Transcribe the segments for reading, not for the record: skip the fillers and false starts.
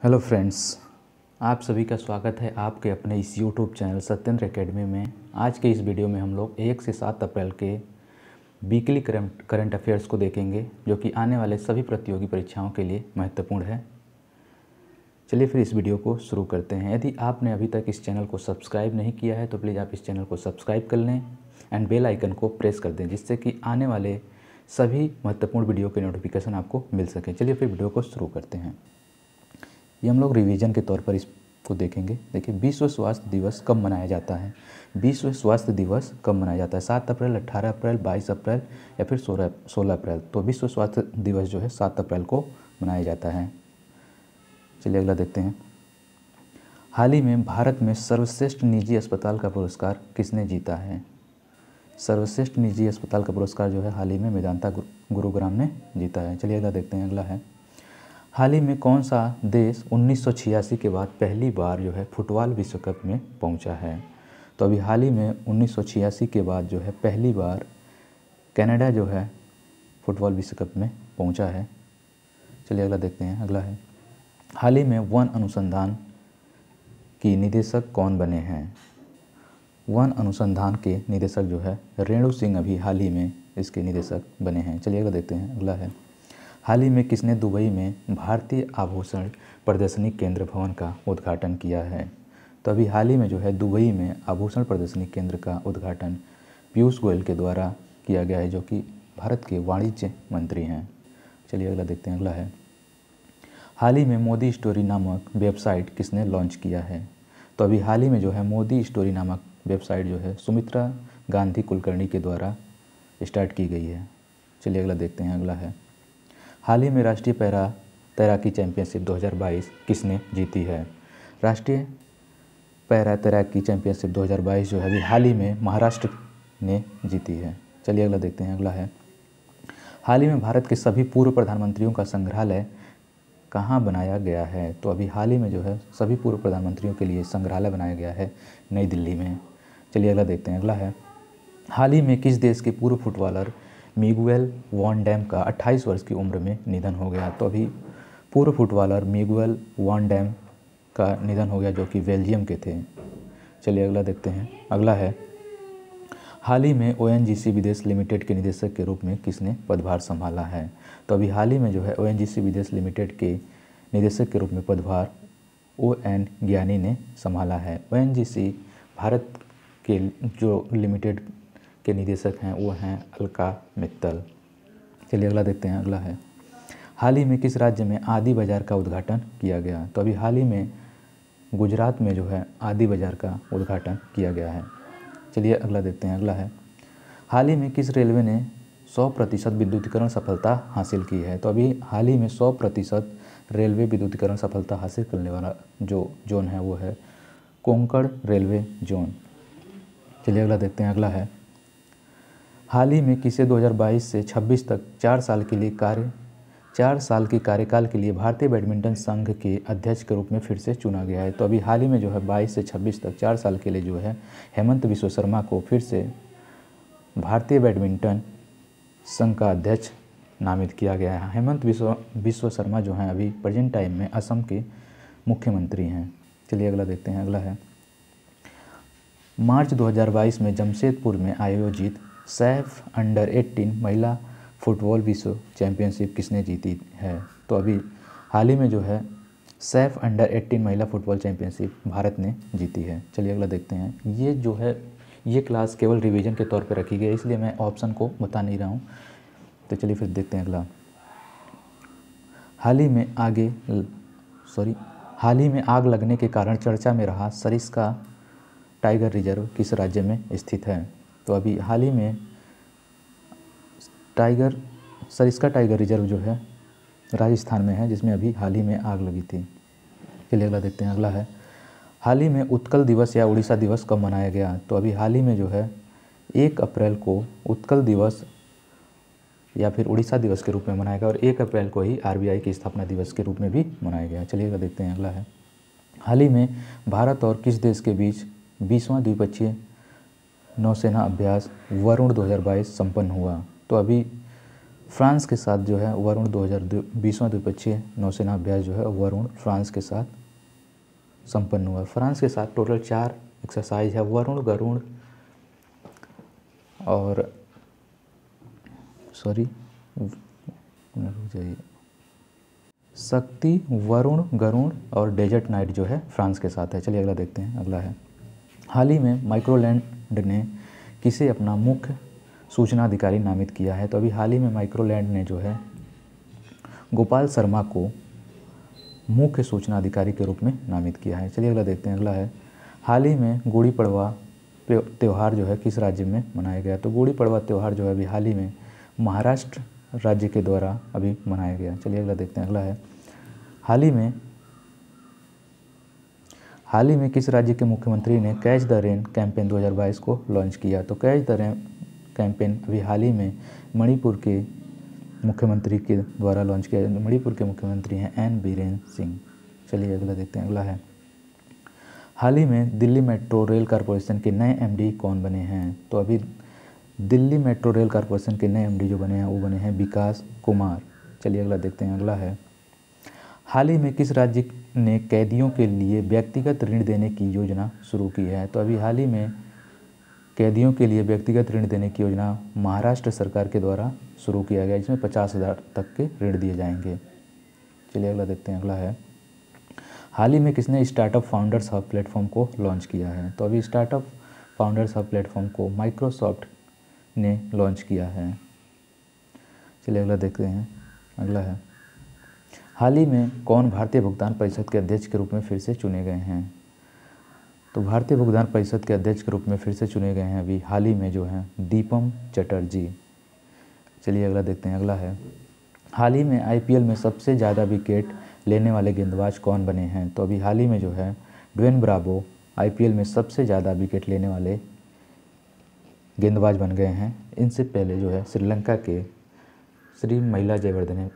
Hello friends, आप सभी का स्वागत है आपके अपने इस यूट्यूब चैनल सत्येंद्र एकेडमी में। आज के इस वीडियो में हम लोग 1 से 7 अप्रैल के वीकली करंट अफेयर्स को देखेंगे, जो कि आने वाले सभी प्रतियोगी परीक्षाओं के लिए महत्वपूर्ण है। चलिए फिर इस वीडियो को शुरू करते हैं। यदि आपने अभी तक इस चैनल को सब्सक्राइब नहीं किया है तो प्लीज़ आप इस चैनल को सब्सक्राइब कर लें एंड बेल आइकन को प्रेस कर दें, जिससे कि आने वाले सभी महत्वपूर्ण वीडियो के नोटिफिकेशन आपको मिल सके। चलिए फिर वीडियो को शुरू करते हैं। ये हम लोग रिवीजन के तौर पर इसको देखेंगे। देखिए, विश्व स्वास्थ्य दिवस कब मनाया जाता है? विश्व स्वास्थ्य दिवस कब मनाया जाता है? 7 अप्रैल, 18 अप्रैल, 22 अप्रैल या फिर 16 अप्रैल। तो विश्व स्वास्थ्य दिवस जो है 7 अप्रैल को मनाया जाता है। चलिए अगला देखते हैं। हाल ही में भारत में सर्वश्रेष्ठ निजी अस्पताल का पुरस्कार किसने जीता है? सर्वश्रेष्ठ निजी अस्पताल का पुरस्कार जो है हाल ही में मेदांता गुरुग्राम ने जीता है। चलिए अगला देखते हैं। अगला है, हाल ही में कौन सा देश 1986 के बाद पहली बार जो है फुटबॉल विश्व कप में पहुंचा है? तो अभी हाल ही में 1986 के बाद जो है पहली बार कनाडा जो है फुटबॉल विश्व कप में पहुंचा है। चलिए अगला देखते हैं। अगला है, हाल ही में वन अनुसंधान की निदेशक कौन बने हैं? वन अनुसंधान के निदेशक जो है रेणु सिंह अभी हाल ही में इसके निदेशक बने हैं। चलिए अगला देखते हैं। अगला है, हाल ही में किसने दुबई में भारतीय आभूषण प्रदर्शनी केंद्र भवन का उद्घाटन किया है? तो अभी हाल ही में जो है दुबई में आभूषण प्रदर्शनी केंद्र का उद्घाटन पीयूष गोयल के द्वारा किया गया है, जो कि भारत के वाणिज्य मंत्री हैं। चलिए अगला देखते हैं। अगला है, हाल ही में मोदी स्टोरी नामक वेबसाइट किसने लॉन्च किया है? तो अभी हाल ही में जो है मोदी स्टोरी नामक वेबसाइट जो है सुमित्रा गांधी कुलकर्णी के द्वारा स्टार्ट की गई है। चलिए अगला देखते हैं। अगला है, हाल ही में राष्ट्रीय पैरा तैराकी चैंपियनशिप 2022 किसने जीती है? राष्ट्रीय पैरा तैराकी चैंपियनशिप 2022 जो है अभी हाल ही में महाराष्ट्र ने जीती है। चलिए अगला देखते हैं। अगला है, हाल ही में भारत के सभी पूर्व प्रधानमंत्रियों का संग्रहालय कहाँ बनाया गया है? तो अभी हाल ही में जो है सभी पूर्व प्रधानमंत्रियों के लिए संग्रहालय बनाया गया है नई दिल्ली में। चलिए अगला देखते हैं। अगला है, हाल ही में किस देश के पूर्व फुटबॉलर मिगुएल वॉन डैम का 28 वर्ष की उम्र में निधन हो गया? तो अभी पूर्व फुटबॉलर मिगुएल वॉन डैम का निधन हो गया, जो कि बेल्जियम के थे। चलिए अगला देखते हैं। अगला है, हाल ही में ओएनजीसी विदेश लिमिटेड के निदेशक के रूप में किसने पदभार संभाला है? तो अभी हाल ही में जो है ओएनजीसी विदेश लिमिटेड के निदेशक के रूप में पदभार ON ज्ञानी ने संभाला है। ओएनजीसी भारत के जो लिमिटेड के निदेशक हैं वो हैं अलका मित्तल। चलिए अगला देखते हैं। अगला है, हाल ही में किस राज्य में आदि बाज़ार का उद्घाटन किया गया? तो अभी हाल ही में गुजरात में जो है आदि बाज़ार का उद्घाटन किया गया है। चलिए अगला देखते हैं। अगला है, हाल ही में किस रेलवे ने 100% विद्युतीकरण सफलता हासिल की है? तो अभी हाल ही में 100% रेलवे विद्युतीकरण सफलता हासिल करने वाला जो जोन है वो है कोंकण रेलवे जोन। चलिए अगला देखते हैं। अगला है, हाल ही में किसे 2022 से 26 तक 4 साल के कार्यकाल के लिए भारतीय बैडमिंटन संघ के अध्यक्ष के रूप में फिर से चुना गया है? तो अभी हाल ही में जो है 22 से 26 तक 4 साल के लिए जो है हेमंत विश्व शर्मा को फिर से भारतीय बैडमिंटन संघ का अध्यक्ष नामित किया गया है। हेमंत विश्व शर्मा जो हैं अभी प्रेजेंट टाइम में असम के मुख्यमंत्री हैं। चलिए अगला देखते हैं। अगला है, मार्च 2022 में जमशेदपुर में आयोजित सैफ अंडर 18 महिला फुटबॉल विश्व चैंपियनशिप किसने जीती है? तो अभी हाल ही में जो है सैफ अंडर 18 महिला फुटबॉल चैंपियनशिप भारत ने जीती है। चलिए अगला देखते हैं। ये जो है ये क्लास केवल रिवीजन के तौर पर रखी गई है, इसलिए मैं ऑप्शन को बता नहीं रहा हूँ। तो चलिए फिर देखते हैं। अगला, हाल ही में आग लगने के कारण चर्चा में रहा सरिस्का टाइगर रिजर्व किस राज्य में स्थित है? तो अभी हाल ही में सरिस्का टाइगर रिजर्व जो है राजस्थान में है, जिसमें अभी हाल ही में आग लगी थी। चलिए अगला देखते हैं। अगला है, हाल ही में उत्कल दिवस या उड़ीसा दिवस कब मनाया गया? तो अभी हाल ही में जो है 1 अप्रैल को उत्कल दिवस या फिर उड़ीसा दिवस के रूप में मनाया गया और 1 अप्रैल को ही RBI की स्थापना दिवस के रूप में भी मनाया गया। चलिए अगला देखते हैं। अगला है, हाल ही में भारत और किस देश के बीच 20वां द्विपक्षीय नौसेना अभ्यास वरुण 2022 संपन्न हुआ? तो अभी फ्रांस के साथ जो है वरुण 2020वां द्विपक्षीय नौसेना अभ्यास जो है वरुण फ्रांस के साथ संपन्न हुआ। फ्रांस के साथ टोटल 4 एक्सरसाइज है, वरुण, गरुड़ और शक्ति, वरुण, गरुड़ और डेजर्ट नाइट जो है फ्रांस के साथ है। चलिए अगला देखते हैं। अगला है, हाल ही में माइक्रोलैंड ने किसे अपना मुख्य सूचना अधिकारी नामित किया है। तो अभी हाल ही में माइक्रोलैंड ने जो है गोपाल शर्मा को मुख्य सूचना अधिकारी के रूप में नामित किया है। चलिए अगला देखते हैं। अगला है, हाल ही में गुड़ी पड़वा त्यौहार जो है किस राज्य में मनाया गया। तो गुड़ी पड़वा त्यौहार जो है अभी हाल ही में महाराष्ट्र राज्य के द्वारा अभी मनाया गया। चलिए अगला देखते हैं। अगला है, हाल ही में किस राज्य के मुख्यमंत्री ने कैच द रेन कैंपेन 2022 को लॉन्च किया। तो कैच द रेन कैंपेन अभी हाल ही में मणिपुर के मुख्यमंत्री के द्वारा लॉन्च किया। मणिपुर के मुख्यमंत्री हैं एन बीरेन सिंह। चलिए अगला देखते हैं। अगला है, हाल ही में दिल्ली मेट्रो रेल कॉरपोरेशन के नए एमडी कौन बने हैं। तो अभी दिल्ली मेट्रो रेल कॉरपोरेशन के नए एमडी जो बने हैं वो बने हैं विकास कुमार। चलिए अगला देखते हैं। अगला है, हाल ही में किस राज्य ने कैदियों के लिए व्यक्तिगत ऋण देने की योजना शुरू की है। तो अभी हाल ही में कैदियों के लिए व्यक्तिगत ऋण देने की योजना महाराष्ट्र सरकार के द्वारा शुरू किया गया, जिसमें 50,000 तक के ऋण दिए जाएंगे। चलिए अगला देखते हैं। अगला है, हाल ही में किसने स्टार्टअप फाउंडर्स हब प्लेटफॉर्म को लॉन्च किया है। तो अभी स्टार्टअप फाउंडर्स हब प्लेटफॉर्म को माइक्रोसॉफ्ट ने लॉन्च किया है। चलिए अगला देखते हैं। अगला है, हाल ही में कौन भारतीय भुगतान परिषद के अध्यक्ष के रूप में फिर से चुने गए हैं। तो भारतीय भुगतान परिषद के अध्यक्ष के रूप में फिर से चुने गए हैं अभी हाल ही में जो हैं दीपम चटर्जी। चलिए अगला देखते हैं। अगला है, हाल ही में आईपीएल में सबसे ज़्यादा विकेट लेने वाले गेंदबाज कौन बने हैं। तो अभी हाल ही में जो है ड्वेन ब्रावो आईपीएल में सबसे ज़्यादा विकेट लेने वाले गेंदबाज बन गए हैं। इनसे पहले जो है श्रीलंका के श्री महिला जयवर्धने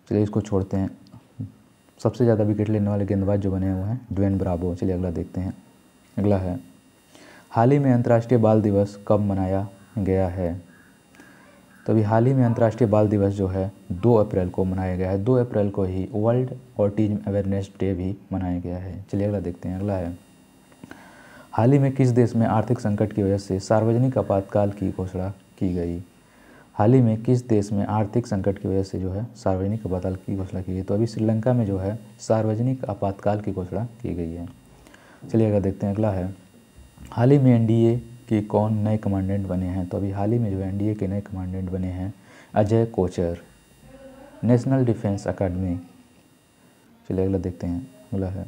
चलिए इसको छोड़ते हैं। सबसे ज़्यादा विकेट लेने वाले गेंदबाज जो बने हुए हैं ड्वेन ब्रावो। चलिए अगला देखते हैं। अगला है, हाल ही में अंतर्राष्ट्रीय बाल दिवस कब मनाया गया है। तो अभी हाल ही में अंतर्राष्ट्रीय बाल दिवस जो है 2 अप्रैल को मनाया गया है। 2 अप्रैल को ही वर्ल्ड ऑटिज्म अवेयरनेस डे भी मनाया गया है। चलिए अगला देखते हैं। अगला है, हाल ही में किस देश में आर्थिक संकट की वजह से सार्वजनिक आपातकाल की घोषणा की गई। हाल ही में किस देश में आर्थिक संकट की वजह से जो है सार्वजनिक आपातकाल की घोषणा की गई। तो अभी श्रीलंका में जो है सार्वजनिक आपातकाल की घोषणा की गई है। चलिए अगला देखते हैं। अगला है, हाल ही में एनडीए के कौन नए कमांडेंट बने हैं। तो अभी हाल ही में जो एनडीए के नए कमांडेंट बने हैं Ajay Kochar, National Defence Academy. चलिए अगला देखते हैं। अगला है,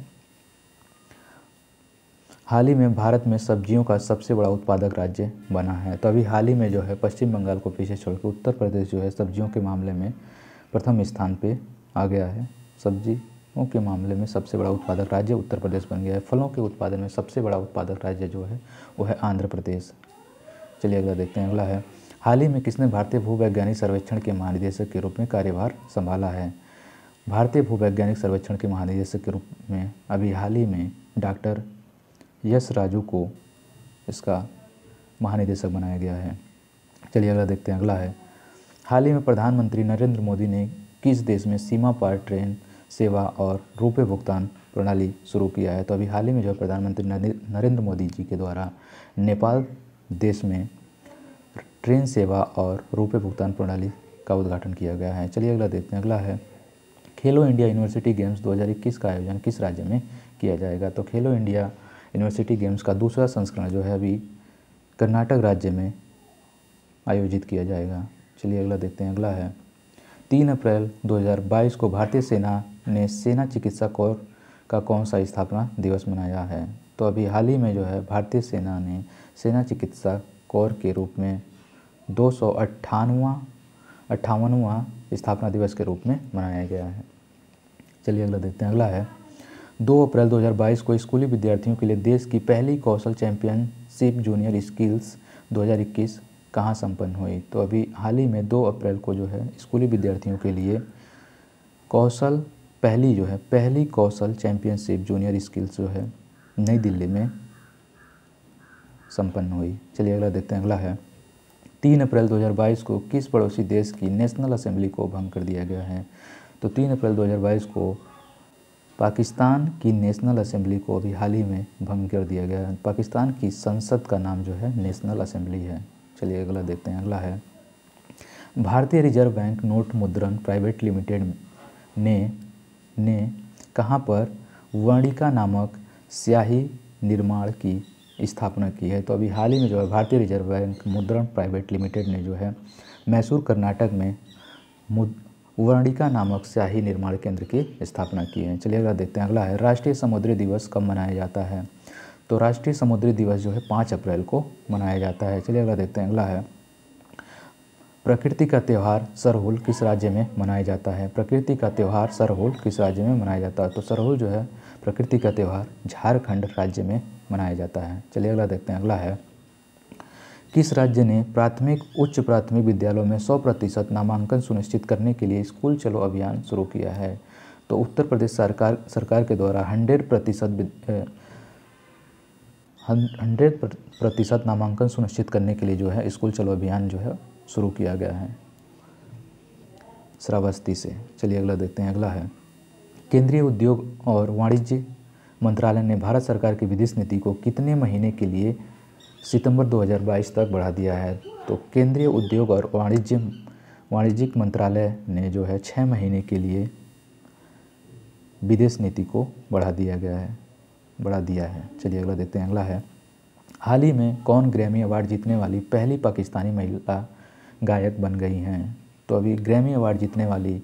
हाल ही में भारत में सब्जियों का सबसे बड़ा उत्पादक राज्य बना है। तो अभी हाल ही में जो है पश्चिम बंगाल को पीछे छोड़कर उत्तर प्रदेश जो है सब्जियों के मामले में प्रथम स्थान पे आ गया है। सब्जियों के मामले में सबसे बड़ा उत्पादक राज्य उत्तर प्रदेश बन गया है। फलों के उत्पादन में सबसे बड़ा उत्पादक राज्य जो है वो है आंध्र प्रदेश। चलिए अगला देखते हैं। अगला है, हाल ही में किसने भारतीय भूवैज्ञानिक सर्वेक्षण के महानिदेशक के रूप में कार्यभार संभाला है। भारतीय भूवैज्ञानिक सर्वेक्षण के महानिदेशक के रूप में अभी हाल ही में डॉक्टर यश राजू को इसका महानिदेशक बनाया गया है। चलिए अगला देखते हैं। अगला है, हाल ही में प्रधानमंत्री नरेंद्र मोदी ने किस देश में सीमा पार ट्रेन सेवा और रुपए भुगतान प्रणाली शुरू किया है। तो अभी हाल ही में जो है प्रधानमंत्री नरेंद्र मोदी जी के द्वारा नेपाल देश में ट्रेन सेवा और रुपए भुगतान प्रणाली का उद्घाटन किया गया है। चलिए अगला देखते हैं। अगला है, खेलो इंडिया यूनिवर्सिटी गेम्स 2021 का आयोजन किस राज्य में किया जाएगा। तो खेलो इंडिया यूनिवर्सिटी गेम्स का दूसरा संस्करण जो है अभी कर्नाटक राज्य में आयोजित किया जाएगा। चलिए अगला देखते हैं। अगला है, 3 अप्रैल 2022 को भारतीय सेना ने सेना चिकित्सा कोर का कौन सा स्थापना दिवस मनाया है। तो अभी हाल ही में जो है भारतीय सेना ने सेना चिकित्सा कोर के रूप में 258वां स्थापना दिवस के रूप में मनाया गया है। चलिए अगला देखते हैं। अगला है, 2 अप्रैल 2022 को स्कूली विद्यार्थियों के लिए देश की पहली कौशल चैंपियनशिप जूनियर स्किल्स 2021 कहाँ संपन्न हुई। तो अभी हाल ही में 2 अप्रैल को जो है स्कूली विद्यार्थियों के लिए पहली कौशल चैंपियनशिप जूनियर स्किल्स जो है नई दिल्ली में संपन्न हुई। चलिए अगला देखते हैं। अगला है, 3 अप्रैल 2022 को किस पड़ोसी देश की नेशनल असेंबली को भंग कर दिया गया है? तो 3 अप्रैल 2022 को पाकिस्तान की नेशनल असेंबली को अभी हाल ही में भंग कर दिया गया है। पाकिस्तान की संसद का नाम जो है नेशनल असेंबली है। चलिए अगला देखते हैं। अगला है भारतीय रिजर्व बैंक नोट मुद्रण प्राइवेट लिमिटेड ने कहाँ पर वर्णिका नामक स्याही निर्माण की स्थापना की है? तो अभी हाल ही में जो है भारतीय रिजर्व बैंक मुद्रण प्राइवेट लिमिटेड ने जो है मैसूर कर्नाटक में वर्णिका नामक स्याही निर्माण केंद्र की स्थापना की है। चलिए अगला देखते हैं। अगला है राष्ट्रीय समुद्री दिवस कब मनाया जाता है? तो राष्ट्रीय समुद्री दिवस जो है 5 अप्रैल को मनाया जाता है। चलिए अगला देखते हैं। अगला है प्रकृति का त्यौहार सरहुल किस राज्य में मनाया जाता है? प्रकृति का त्यौहार सरहुल किस राज्य में मनाया जाता है? तो सरहुल जो है प्रकृति का त्यौहार झारखंड राज्य में मनाया जाता है। चलिए अगला देखते हैं। अगला है किस राज्य ने प्राथमिक उच्च प्राथमिक विद्यालयों में 100% नामांकन सुनिश्चित करने के लिए स्कूल चलो अभियान शुरू किया है? तो उत्तर प्रदेश सरकार के द्वारा 100% नामांकन सुनिश्चित करने के लिए जो है स्कूल चलो अभियान जो है शुरू किया गया है श्रावस्ती से। चलिए अगला देखते हैं। अगला है केंद्रीय उद्योग और वाणिज्य मंत्रालय ने भारत सरकार की विदेश नीति को कितने महीने के लिए सितंबर 2022 तक बढ़ा दिया है? तो केंद्रीय उद्योग और वाणिज्यिक मंत्रालय ने जो है 6 महीने के लिए विदेश नीति को बढ़ा दिया है। चलिए अगला देखते हैं। अगला है हाल ही में कौन ग्रैमी अवार्ड जीतने वाली पहली पाकिस्तानी महिला गायक बन गई हैं? तो अभी ग्रैमी अवार्ड जीतने वाली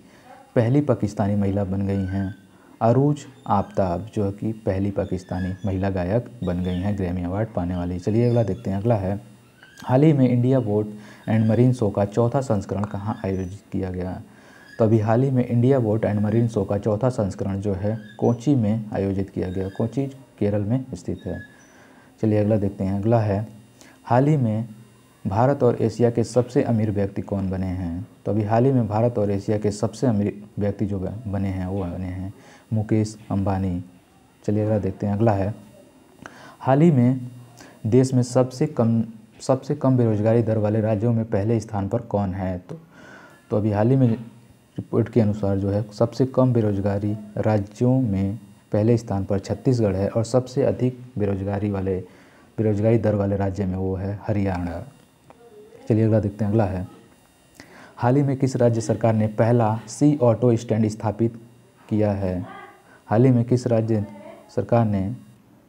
पहली पाकिस्तानी महिला बन गई हैं अरूज आफ्ताब, जो कि पहली पाकिस्तानी महिला गायक बन गई हैं ग्रैमी अवार्ड पाने वाली। चलिए अगला देखते हैं। अगला है हाल ही में India boat and marine show का 4था संस्करण कहाँ आयोजित किया गया? तो अभी हाल ही में India boat and marine show का 4था संस्करण जो है कोची में आयोजित किया गया। कोची केरल में स्थित है। चलिए अगला देखते हैं। अगला है हाल ही में भारत और एशिया के सबसे अमीर व्यक्ति कौन बने हैं? तो अभी हाल ही में भारत और एशिया के सबसे अमीर व्यक्ति जो बने हैं वो बने हैं मुकेश अंबानी। चलिए अगला देखते हैं। अगला है हाल ही में देश में सबसे कम बेरोजगारी दर वाले राज्यों में पहले स्थान पर कौन है? तो अभी हाल ही में रिपोर्ट के अनुसार जो है सबसे कम बेरोजगारी राज्यों में पहले स्थान पर छत्तीसगढ़ है और सबसे अधिक बेरोजगारी दर वाले राज्य में वो है हरियाणा। चलिए अगला देखते हैं। अगला है हाल ही में किस राज्य सरकार ने पहला सी ऑटो स्टैंड स्थापित किया है? हाल ही में किस राज्य सरकार ने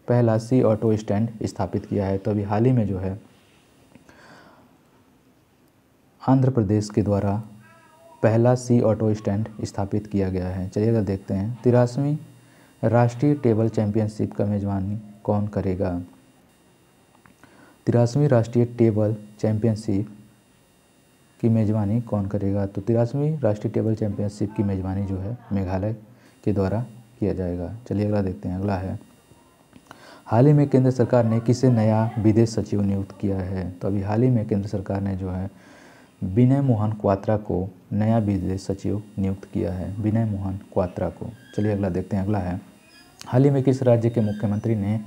पहला सी ऑटो स्टैंड स्थापित किया है? तो अभी हाल ही में जो है आंध्र प्रदेश के द्वारा पहला सी ऑटो स्टैंड स्थापित किया गया है। चलिए अगर देखते हैं 83वीं राष्ट्रीय टेबल चैंपियनशिप का मेजबानी कौन करेगा? 83वीं राष्ट्रीय टेबल चैंपियनशिप की मेज़बानी कौन करेगा? तो 83वीं राष्ट्रीय टेबल चैंपियनशिप की मेज़बानी जो है मेघालय के द्वारा किया जाएगा। चलिए अगला देखते हैं। अगला है हाल ही में केंद्र सरकार ने किसे नया विदेश सचिव नियुक्त किया है? तो अभी हाल ही में केंद्र सरकार ने जो है विनय मोहन क्वात्रा को नया विदेश सचिव नियुक्त किया है, विनय मोहन क्वात्रा को। चलिए अगला देखते हैं। अगला है हाल ही में किस राज्य के मुख्यमंत्री ने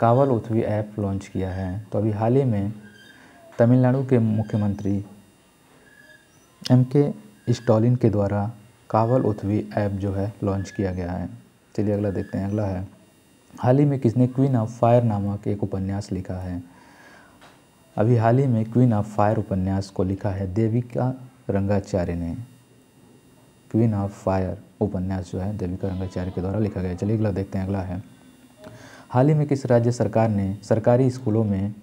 कावल उथवी ऐप लॉन्च किया है? तो अभी हाल ही में तमिलनाडु के मुख्यमंत्री MK स्टालिन के द्वारा कावल उथवी ऐप जो है लॉन्च किया गया है। चलिए अगला देखते हैं। अगला है हाल ही में किसने क्वीन ऑफ फायर नामक एक उपन्यास लिखा है? अभी हाल ही में क्वीन ऑफ फायर उपन्यास को लिखा है देविका रंगाचार्य ने। क्वीन ऑफ फायर उपन्यास जो है देविका रंगाचार्य के द्वारा लिखा गया। चलिए अगला देखते हैं। अगला है हाल ही में किस राज्य सरकार ने सरकारी स्कूलों में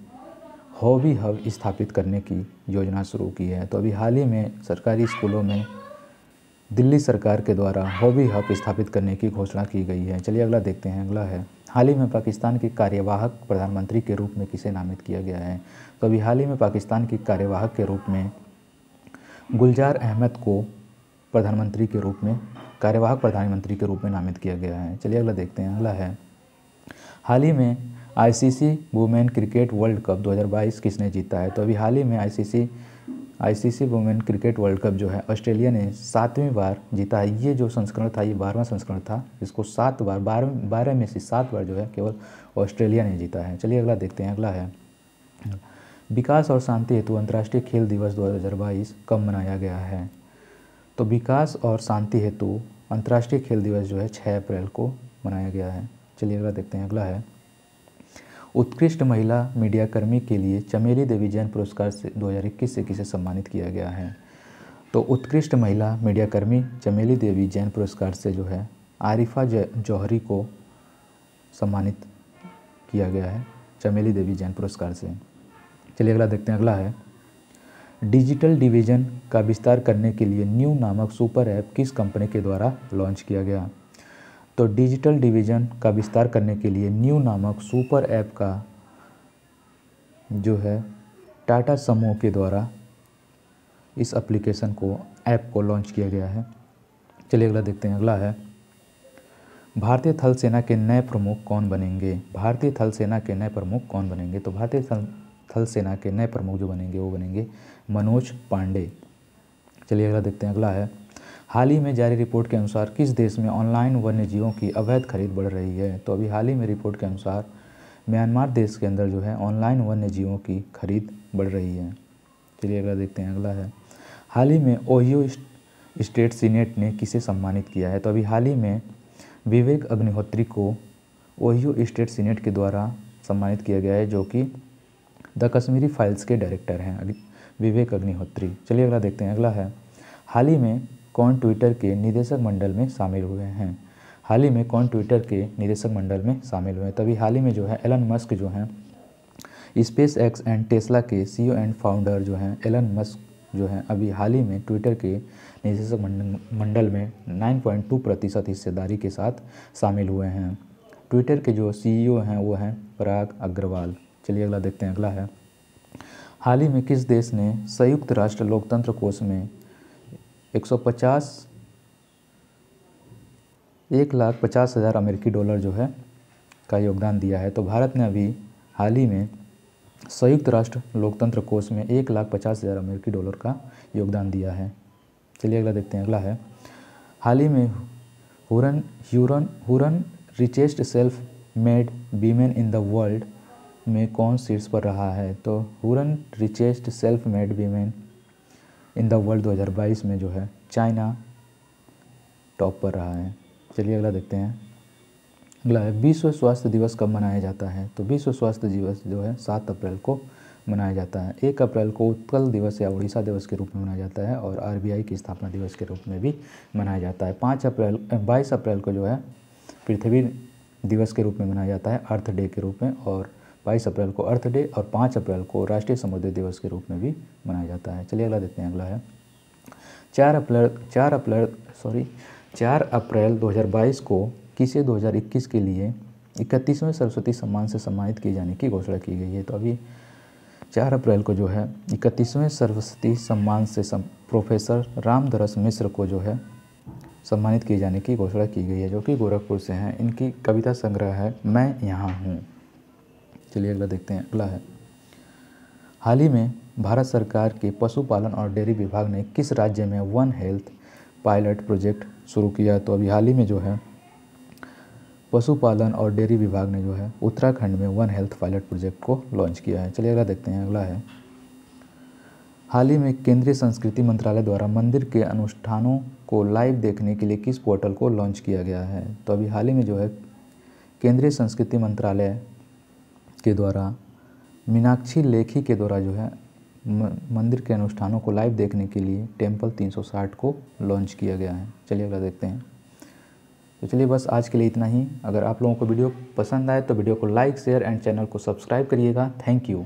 हॉबी हब स्थापित करने की योजना शुरू की है? तो अभी हाल ही में सरकारी स्कूलों में दिल्ली सरकार के द्वारा हॉबी हब स्थापित करने की घोषणा की गई है। चलिए अगला देखते हैं। अगला है हाल ही में पाकिस्तान के कार्यवाहक प्रधानमंत्री के रूप में किसे नामित किया गया है? तो अभी हाल ही में पाकिस्तान के कार्यवाहक के रूप में गुलजार अहमद को कार्यवाहक प्रधानमंत्री के रूप में नामित किया गया है। चलिए अगला देखते हैं। अगला है हाल ही में ICC women cricket world cup 2022 किसने जीता है? तो अभी हाल ही में ICC women cricket world cup जो है ऑस्ट्रेलिया ने 7वीं बार जीता है। ये जो संस्करण था ये 12वां संस्करण था, इसको 7 बार 12 में से 7 बार जो है केवल ऑस्ट्रेलिया ने जीता है। चलिए अगला देखते हैं। अगला है विकास और शांति हेतु अंतर्राष्ट्रीय खेल दिवस 2022 कब मनाया गया है? तो विकास और शांति हेतु अंतर्राष्ट्रीय खेल दिवस जो है 6 अप्रैल को मनाया गया है। चलिए अगला देखते हैं। अगला है उत्कृष्ट महिला मीडियाकर्मी के लिए चमेली देवी जैन पुरस्कार से 2021 से किसे सम्मानित किया गया है? तो उत्कृष्ट महिला मीडियाकर्मी चमेली देवी जैन पुरस्कार से जो है आरिफा जौहरी को सम्मानित किया गया है, चमेली देवी जैन पुरस्कार से। चलिए अगला देखते हैं। अगला है डिजिटल डिवीज़न का विस्तार करने के लिए न्यू नामक सुपर ऐप किस कंपनी के द्वारा लॉन्च किया गया? तो डिजिटल डिवीज़न का विस्तार करने के लिए न्यू नामक सुपर ऐप का जो है टाटा समूह के द्वारा इस एप्लीकेशन को ऐप को लॉन्च किया गया है। चलिए अगला देखते हैं। अगला है भारतीय थल सेना के नए प्रमुख कौन बनेंगे? भारतीय थल सेना के नए प्रमुख कौन बनेंगे? तो भारतीय थल सेना के नए प्रमुख जो बनेंगे वो बनेंगे मनोज पांडे। चलिए अगला देखते हैं। अगला है हाल ही में जारी रिपोर्ट के अनुसार किस देश में ऑनलाइन वन्यजीवों की अवैध खरीद बढ़ रही है? तो अभी हाल ही में रिपोर्ट के अनुसार म्यांमार देश के अंदर जो है ऑनलाइन वन्यजीवों की खरीद बढ़ रही है। चलिए अगला देखते हैं। अगला है हाल ही में ओहियो स्टेट सीनेट ने किसे सम्मानित किया है? तो अभी हाल ही में विवेक अग्निहोत्री को ओहियो स्टेट सीनेट के द्वारा सम्मानित किया गया है, जो कि द कश्मीरी फाइल्स के डायरेक्टर हैं विवेक अग्निहोत्री। चलिए अगला देखते हैं। अगला है हाल ही में कौन ट्विटर के निदेशक मंडल में शामिल हुए हैं? हाल ही में कौन ट्विटर के निदेशक मंडल में शामिल हुए हैं? तभी हाल ही में जो है एलन मस्क जो हैं स्पेस एक्स एंड टेस्ला के सीईओ एंड फाउंडर जो हैं एलन मस्क जो हैं अभी हाल ही में ट्विटर के निदेशक मंडल में 9.2% हिस्सेदारी के साथ शामिल हुए हैं। ट्विटर के जो सीईओ हैं वो हैं पराग अग्रवाल। चलिए अगला देखते हैं। अगला है हाल ही में किस देश ने संयुक्त राष्ट्र लोकतंत्र कोष में 1,50,000 अमेरिकी डॉलर जो है का योगदान दिया है? तो भारत ने अभी हाल ही में संयुक्त राष्ट्र लोकतंत्र कोष में 1,50,000 अमेरिकी डॉलर का योगदान दिया है। चलिए अगला देखते हैं। अगला है हाल ही में Huron richest self made women in the world में कौन शीर्ष पर रहा है? तो Huron richest self made women in the world 2022 में जो है चाइना टॉप पर रहा है। चलिए अगला देखते हैं। अगला है विश्व स्वास्थ्य दिवस कब मनाया जाता है? तो विश्व स्वास्थ्य दिवस जो है 7 अप्रैल को मनाया जाता है। 1 अप्रैल को उत्कल दिवस या उड़ीसा दिवस के रूप में मनाया जाता है और आरबीआई की स्थापना दिवस के रूप में भी मनाया जाता है। 22 अप्रैल को जो है पृथ्वी दिवस के रूप में मनाया जाता है, अर्थ डे के रूप में, और 22 अप्रैल को अर्थ डे और 5 अप्रैल को राष्ट्रीय समुद्री दिवस के रूप में भी मनाया जाता है। चलिए अगला देखते हैं। अगला है 4 अप्रैल 2022 को किसे 2021 के लिए 31वें सरस्वती सम्मान से सम्मानित किए जाने की घोषणा की गई है? तो अभी 4 अप्रैल को जो है 31वें सरस्वती सम्मान से प्रोफेसर रामदरस मिश्र को जो है सम्मानित किए जाने की घोषणा की गई है, जो कि गोरखपुर से हैं। इनकी कविता संग्रह है मैं यहाँ हूँ। चलिए अगला देखते हैं। अगला है हाल ही में भारत सरकार के पशुपालन और डेयरी विभाग ने किस राज्य में वन हेल्थ पायलट प्रोजेक्ट शुरू किया? तो अभी हाल ही में जो है पशुपालन और डेयरी विभाग ने जो है उत्तराखंड में वन हेल्थ पायलट प्रोजेक्ट को लॉन्च किया है। चलिए अगला देखते हैं। अगला है हाल ही में केंद्रीय संस्कृति मंत्रालय द्वारा मंदिर के अनुष्ठानों को लाइव देखने के लिए किस पोर्टल को लॉन्च किया गया है? तो अभी हाल ही में जो है केंद्रीय संस्कृति मंत्रालय के द्वारा मीनाक्षी लेखी के द्वारा जो है मंदिर के अनुष्ठानों को लाइव देखने के लिए टेम्पल 360 को लॉन्च किया गया है। चलिए अगला देखते हैं। तो चलिए बस आज के लिए इतना ही। अगर आप लोगों को वीडियो पसंद आए तो वीडियो को लाइक शेयर एंड चैनल को सब्सक्राइब करिएगा। Thank you.